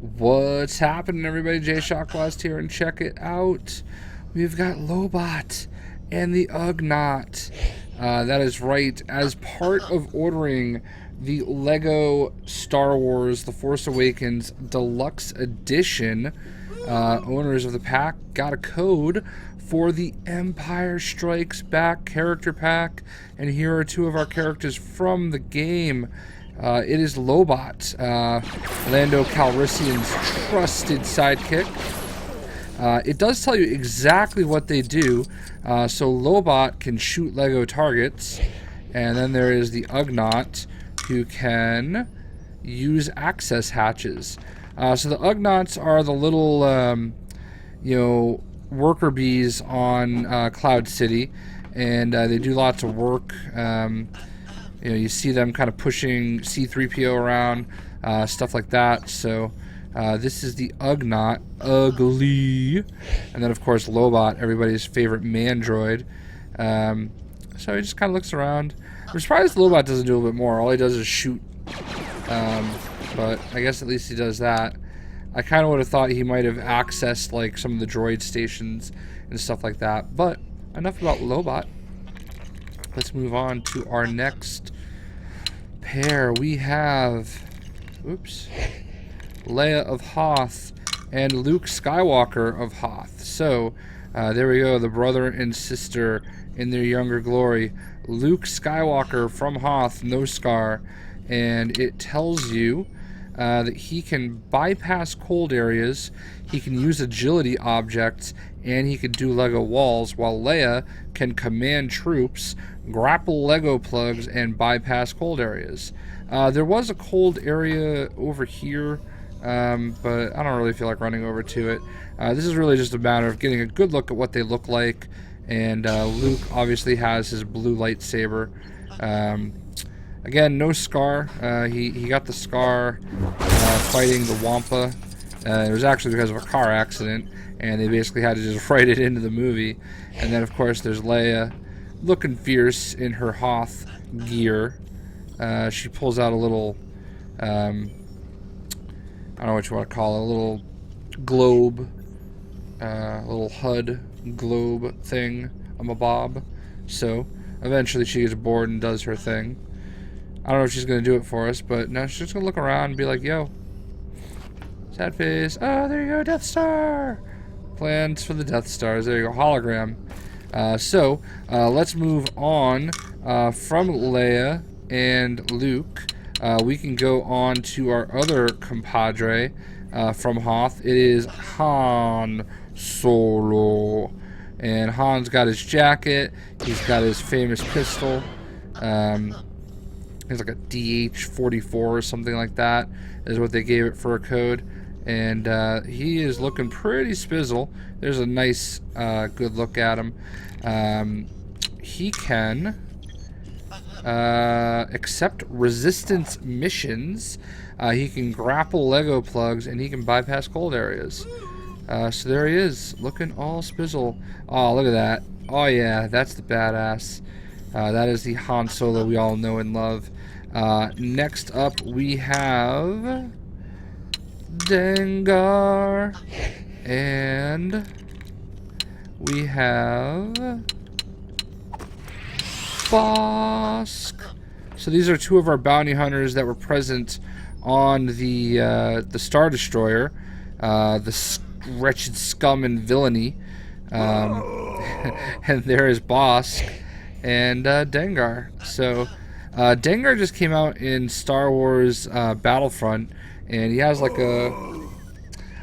What's happening, everybody? Jay Shockwast here, and check it out. We've got Lobot and the Ugnaught. That is right. As part of ordering the Lego Star Wars The Force Awakens Deluxe Edition, owners of the pack got a code for the Empire Strikes Back character pack, and here are two of our characters from the game. It is Lobot, Lando Calrissian's trusted sidekick. It does tell you exactly what they do. So Lobot can shoot Lego targets, and then there is the Ugnaught, who can use access hatches. So the Ugnaughts are the little, worker bees on Cloud City, and they do lots of work. You see them kind of pushing C-3PO around, stuff like that. So this is the Ugnaught, ugly, and then of course Lobot, everybody's favorite mandroid. So he just kind of looks around. I'm surprised Lobot doesn't do a little bit more. All he does is shoot, but I guess at least he does that. I kind of would have thought he might have accessed like some of the droid stations and stuff like that. But enough about Lobot. Let's move on to our next pair. We have, Leia of Hoth and Luke Skywalker of Hoth. So there we go, the brother and sister in their younger glory. Luke Skywalker from Hoth, no scar, and it tells you that he can bypass cold areas, he can use agility objects, and he can do Lego walls, while Leia can command troops, grapple Lego plugs, and bypass cold areas. There was a cold area over here, but I don't really feel like running over to it. This is really just a matter of getting a good look at what they look like, and Luke obviously has his blue lightsaber. Again, no scar. He got the scar fighting the Wampa. It was actually because of a car accident, and they basically had to just write it into the movie. And then, of course, there's Leia, looking fierce in her Hoth gear. She pulls out a little, I don't know what you want to call it, a little globe, a little HUD globe thing, a mabob. So, eventually she gets bored and does her thing. I don't know if she's going to do it for us, but no, she's just going to look around and be like, yo, sad face. Oh, there you go, Death Star. Plans for the Death Stars. There you go, hologram. So, let's move on from Leia and Luke. We can go on to our other compadre from Hoth. It is Han Solo. And Han's got his jacket. He's got his famous pistol. It's like a DH-44 or something like that is what they gave it for a code. And he is looking pretty spizzle. There's a nice good look at him. He can accept resistance missions. He can grapple Lego plugs, and he can bypass cold areas. So there he is, looking all spizzle. Oh, look at that. Oh yeah, that's the badass. That is the Han Solo we all know and love. Next up, we have Dengar, and we have Bossk. So these are two of our bounty hunters that were present on the Star Destroyer, the wretched scum and villainy. And there is Bossk and Dengar. So Dengar just came out in Star Wars Battlefront, and he has like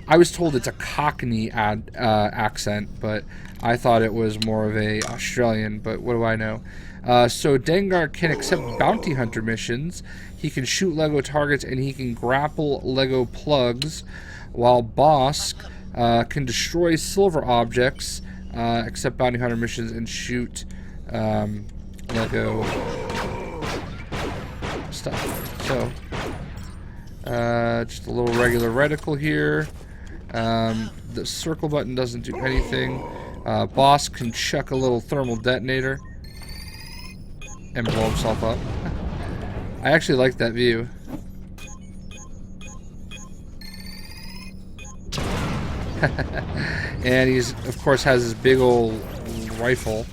I was told it's a Cockney accent, but I thought it was more of a Australian, but what do I know? So Dengar can accept bounty hunter missions, he can shoot Lego targets, and he can grapple Lego plugs, while Bossk can destroy silver objects, accept bounty hunter missions, and shoot Lego stuff. So just a little regular reticle here. The circle button doesn't do anything. Bossk can chuck a little thermal detonator and blow himself up. I actually like that view. And he's, of course, has his big old rifle.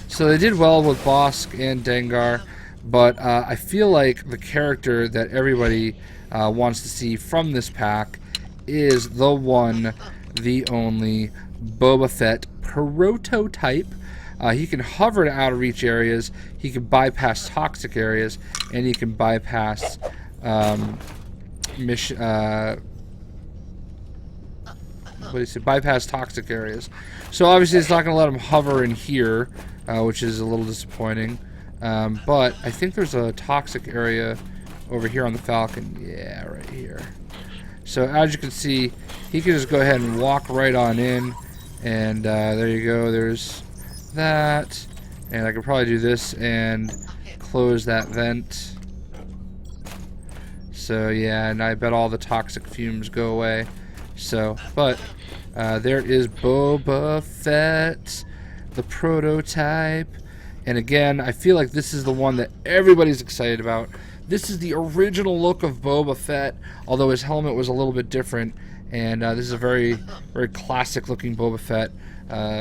So they did well with Bossk and Dengar, but I feel like the character that everybody wants to see from this pack is the one, the only Boba Fett prototype. He can hover to out of reach areas, he can bypass toxic areas, and he can bypass bypass toxic areas. So obviously it's not going to let him hover in here, which is a little disappointing. But I think there's a toxic area over here on the Falcon. Yeah, right here. So as you can see, he can just go ahead and walk right on in, and there you go. There's that, and I could probably do this and close that vent. So yeah, and I bet all the toxic fumes go away. So, but there is Boba Fett, the prototype. And again, I feel like this is the one that everybody's excited about. This is the original look of Boba Fett, although his helmet was a little bit different. And this is a very, very classic looking Boba Fett,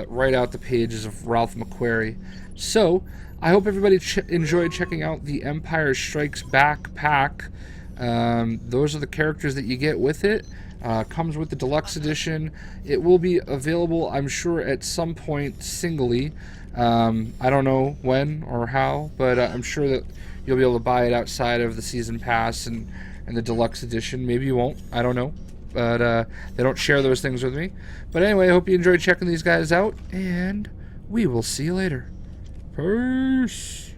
right out the pages of Ralph McQuarrie. So, I hope everybody enjoyed checking out the Empire Strikes Back pack. Those are the characters that you get with it. Comes with the Deluxe edition. It will be available, I'm sure, at some point singly. I don't know when or how, but I'm sure that you'll be able to buy it outside of the season pass and the Deluxe edition. Maybe you won't. I don't know. But they don't share those things with me. But anyway, I hope you enjoyed checking these guys out, and we will see you later. Peace.